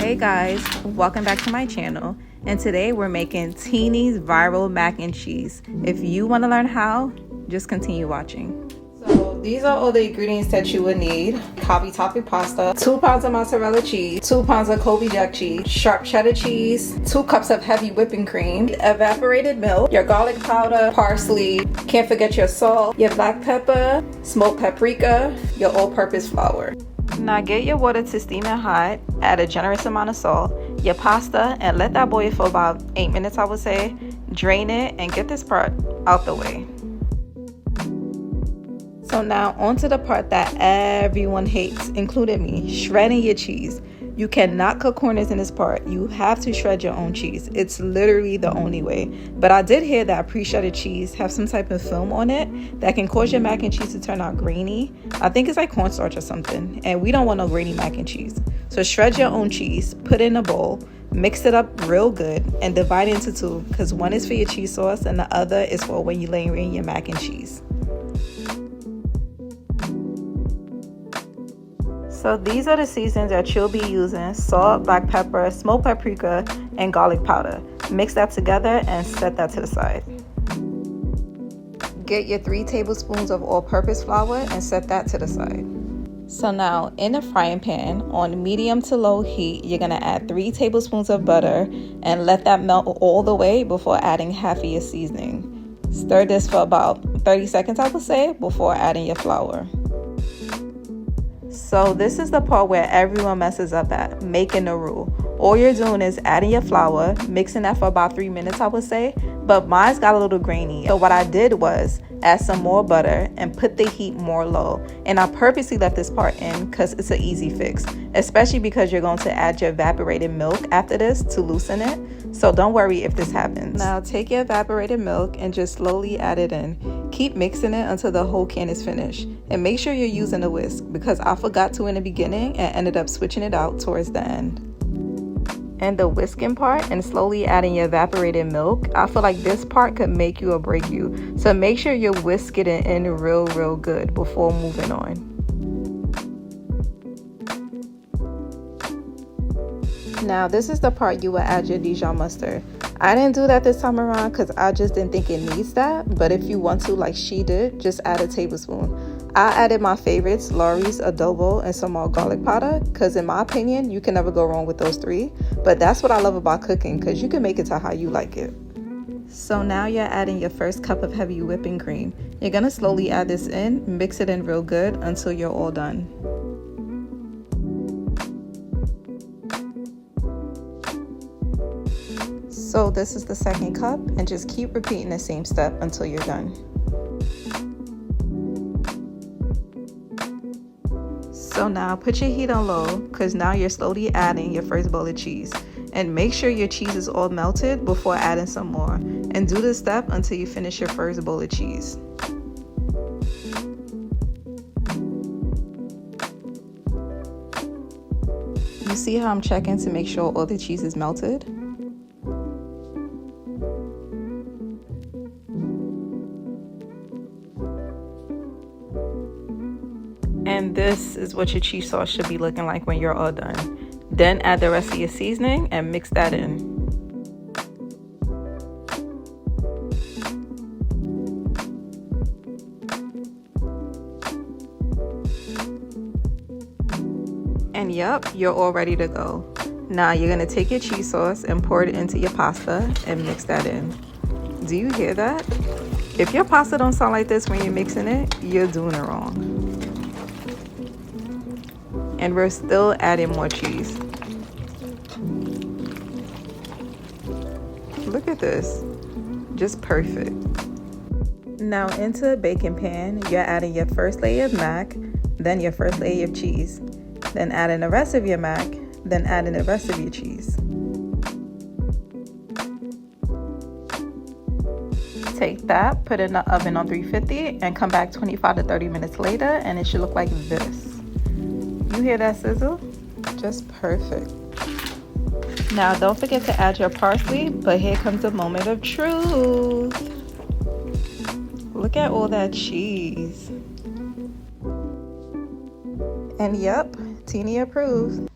Hey guys, welcome back to my channel, and today we're making Tini's viral mac and cheese. If you want to learn how, just continue watching. So these are all the ingredients that you would need. Coffee topping pasta, 2 pounds of mozzarella cheese, 2 pounds of Kobe jack cheese, sharp cheddar cheese, 2 cups of heavy whipping cream, evaporated milk, your garlic powder, parsley, can't forget your salt, your black pepper, smoked paprika, your all-purpose flour. Now get your water to steaming hot, add a generous amount of salt, your pasta, and let that boil for about 8 minutes, I would say. Drain it and get this part out the way. So now onto the part that everyone hates, including me, shredding your cheese. You cannot cut corners in this part. You have to shred your own cheese. It's literally the only way. But I did hear that pre-shredded cheese have some type of film on it that can cause your mac and cheese to turn out grainy. I think it's like cornstarch or something. And we don't want no grainy mac and cheese. So shred your own cheese, put it in a bowl, mix it up real good, and divide it into two, because one is for your cheese sauce and the other is for when you layer in your mac and cheese. So these are the seasonings that you'll be using: salt, black pepper, smoked paprika, and garlic powder. Mix that together and set that to the side. Get your 3 tablespoons of all-purpose flour and set that to the side. So now in a frying pan on medium to low heat, you're gonna add 3 tablespoons of butter and let that melt all the way before adding half of your seasoning. Stir this for about 30 seconds, I would say, before adding your flour. So this is the part where everyone messes up at, making the roux. All you're doing is adding your flour, mixing that for about 3 minutes, I would say, but mine's got a little grainy. So what I did was add some more butter and put the heat more low. And I purposely left this part in because it's an easy fix, especially because you're going to add your evaporated milk after this to loosen it. So don't worry if this happens. Now take your evaporated milk and just slowly add it in. Keep mixing it until the whole can is finished. And make sure you're using a whisk, because I forgot to in the beginning and ended up switching it out towards the end. And the whisking part and slowly adding your evaporated milk, I feel like this part could make you or break you. So make sure you're whisking it in real good before moving on. Now this is the part you will add your Dijon mustard. I didn't do that this time around because I just didn't think it needs that, but if you want to, like she did, just add a tablespoon. I added my favorites, Lawry's, adobo, and some more garlic powder, because in my opinion, you can never go wrong with those 3. But that's what I love about cooking, because you can make it to how you like it. So now you're adding your first cup of heavy whipping cream. You're going to slowly add this in, mix it in real good until you're all done. So this is the second cup, and just keep repeating the same step until you're done. So now put your heat on low, because now you're slowly adding your first bowl of cheese. And make sure your cheese is all melted before adding some more. And do this step until you finish your first bowl of cheese. You see how I'm checking to make sure all the cheese is melted? And this is what your cheese sauce should be looking like when you're all done. Then add the rest of your seasoning and mix that in. And yep, you're all ready to go. Now you're gonna take your cheese sauce and pour it into your pasta and mix that in. Do you hear that? If your pasta don't sound like this when you're mixing it, you're doing it wrong. And we're still adding more cheese. Look at this, just perfect. Now into a baking pan, you're adding your first layer of mac, then your first layer of cheese, then adding the rest of your mac, then adding the rest of your cheese. Take that, put it in the oven on 350, and come back 25 to 30 minutes later, and it should look like this. You hear that sizzle? Just perfect. Now don't forget to add your parsley, but here comes the moment of truth. Look at all that cheese. And yep, Tini approves.